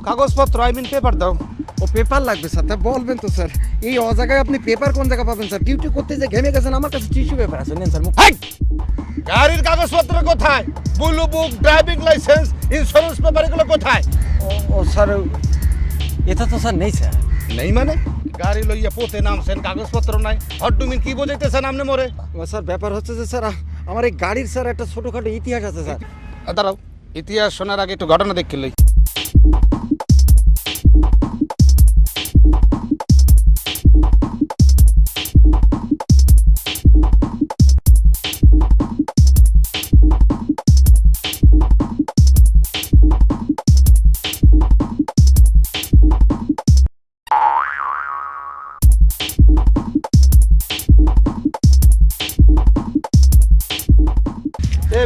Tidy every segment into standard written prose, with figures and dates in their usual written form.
কাগজপত্র পেপার দাও। ও পেপার লাগবে স্যার, তা বলবেন তো স্যার। এই অজায়গায় আপনি পেপার কোন জায়গা পাবেন স্যার? ডিউটি করতে যে ঘেমে গেছেন, আমার কাছে টিস্যু পেপার আছে, নেন স্যার। গাড়ির কাগজপত্র কোথায়? Blue book, driving licence, insurance paper এগুলো কোথায়? ও স্যার, এটা তো স্যার নেই স্যার। নেই মানে? গাড়ি লইয়া পোতে নামছেন, কাগজপত্র নাই, হটডুমিন কি বোঝাইতেছেন আপনি মোরে? স্যার ব্যাপার হচ্ছে যে স্যার, আমার এই গাড়ির স্যার একটা ছোটখাটো ইতিহাস আছে স্যার। দাঁড়াও, ইতিহাস শোনার আগে একটু ঘটনা দেখে লই।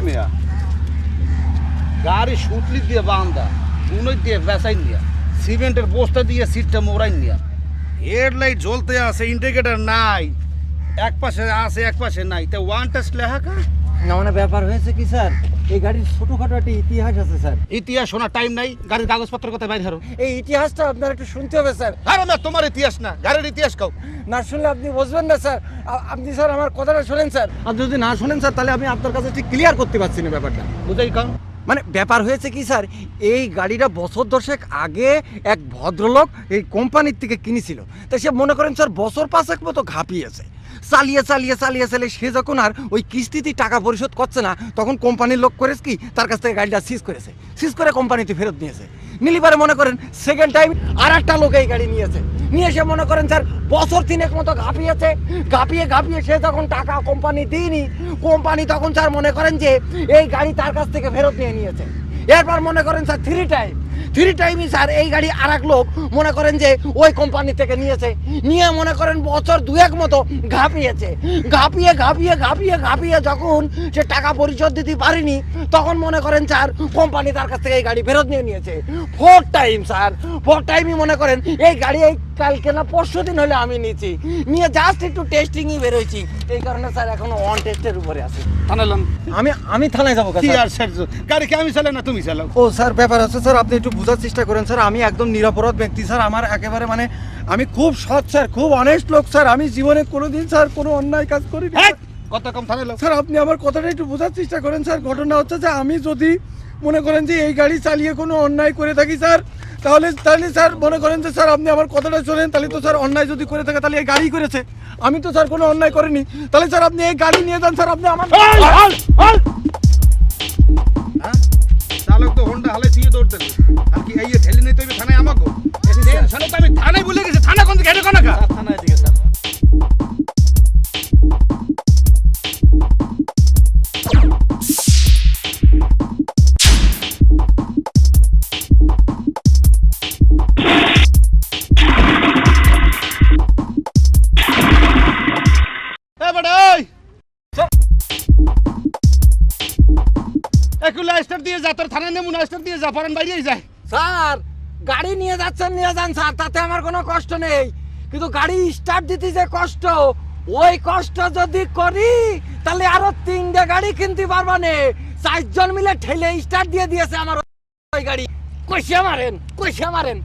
মিয়া, গাড়ি সুতলি দিয়ে বান্ধা, উনই দিয়ে বেসাই নিয়া, সিমেন্টের বস্তা দিয়ে সিটটা মোড়াই নিয়া, হেডলাইট জ্বলতে আছে, ইন্ডিকেটর নাই, এক পাশে আছে এক পাশে নাই, তা ওয়ান টেস্ট লেখা কা? না মানে ব্যাপার হয়েছে কি স্যার, এই গাড়ির ছোটখাটো একটা ইতিহাস আছে স্যার। ইতিহাস শোনার টাইম নাই, গাড়ির কাগজপত্র কোথায় বাইরে হারো? এই ইতিহাসটা আপনার একটু শুনতে হবে স্যার। আরে না, তোমার ইতিহাস না, গাড়ির ইতিহাস কাও। না শুনলে আপনি বুঝবেন না স্যার। আপনি স্যার আমার কথাটা শোনেন স্যার। আপনি যদি না শোনেন স্যার, তাহলে আমি আপনার কাছে ঠিক ক্লিয়ার করতে পারছি না ব্যাপারটা। বুঝাই কাও। মানে ব্যাপার হয়েছে কি স্যার, এই গাড়িটা বছর দশেক আগে এক ভদ্রলোক এই কোম্পানির থেকে কিনেছিল। তা সে মনে করেন স্যার বছর পাঁচেক মতো ঘাপিয়েছে, চালিয়ে চালিয়ে চালিয়ে চালিয়ে সে যখন আর ওই কিস্তিতে টাকা পরিশোধ করছে না, তখন কোম্পানির লোক করেছে কি, তার কাছ থেকে গাড়িটা সিজ করেছে, সিজ করে কোম্পানিতে ফেরত নিয়েছে। নিলিবারে মনে করেন সেকেন্ড টাইম আর একটা লোক এই গাড়ি নিয়েছে, নিয়ে এসে মনে করেন স্যার বছর তিনেক মতো ঘাপিয়েছে, ঘাপিয়ে ঘাপিয়ে সে যখন টাকা কোম্পানি দিইনি, কোম্পানি তখন স্যার মনে করেন যে এই গাড়ি তার কাছ থেকে ফেরত নিয়ে নিয়েছে। এরপর মনে করেন স্যার থ্রি টাইমই স্যার এই গাড়ি আর এক লোক মনে করেন যে ওই কোম্পানি থেকে নিয়েছে, নিয়ে মনে করেন বছর দুয়েক মতো ঘাপিয়েছে, ঘাপিয়ে ঘাপিয়ে ঘাপিয়ে ঘাপিয়ে যখন সে টাকা পরিশোধ দিতে পারেনি, তখন মনে করেন স্যার কোম্পানি তার কাছ থেকে এই গাড়ি ফেরত নিয়ে নিয়েছে। ফোর টাইমই মনে করেন এই গাড়ি এই কালকে না পরশু দিন হলে আমি নিয়েছি, নিয়ে জাস্ট একটু টেস্টিংই বেরোইছি। এই কারণে স্যার এখনো অন টেস্টের উপরে আছে। থানালাম আমি থানায় যাবো কি আর স্যার, গাড়ি কি আমি চালাই না তুমি চালাও? ও স্যার ব্যাপার আছে স্যার, আপনি একটু বোঝার চেষ্টা করেন স্যার। আমি একদম নিরপরাধ ব্যক্তি স্যার, আমার একেবারে মানে আমি খুব সৎ স্যার, খুব অনেস্ট লোক স্যার। আমি জীবনে কোনোদিন স্যার কোনো অন্যায় কাজ করিনি কত কম থানালাম স্যার। আপনি আমার কথাটা একটু বোঝার চেষ্টা করেন স্যার। ঘটনা হচ্ছে যে আমি যদি মনে করেন যে এই গাড়ি চালিয়ে কোনো অন্যায় করে থাকি স্যার, তাহলে স্যার মনে করেন যে স্যার আপনি আমার কথাটা শোনেন, তাহলে তো স্যার অন্যায় যদি করে থাকে তাহলে এই গাড়ি করেছে, আমি তো স্যার কোনো অন্যায় করিনি। তাহলে স্যার আপনি এই গাড়ি নিয়ে যান স্যার। আপনি আমার চালক তো হোন্ডা হালে দিয়ে দৌড়তে আর কি এই ঠেলে নিতে হবে থানায় আমাকে? টেনশনে তো আমি থানায় ভুলে গেছি। থানা কোন দিকে? এটা কোন জায়গা? থানায় দিকে স্যার। স্যার গাড়ি নিয়ে যাচ্ছেন, নিয়ে যান স্যার, তাতে আমার কোনো কষ্ট নেই, কিন্তু গাড়ি স্টার্ট দিতে যে কষ্ট, ওই কষ্ট যদি করি তাহলে আরো 3টে গাড়ি কিনতে পারবা না। 4 জন মিলে ঠেলে স্টার্ট দিয়ে দিয়েছে আমার ওই গাড়ি। কইসা মারেন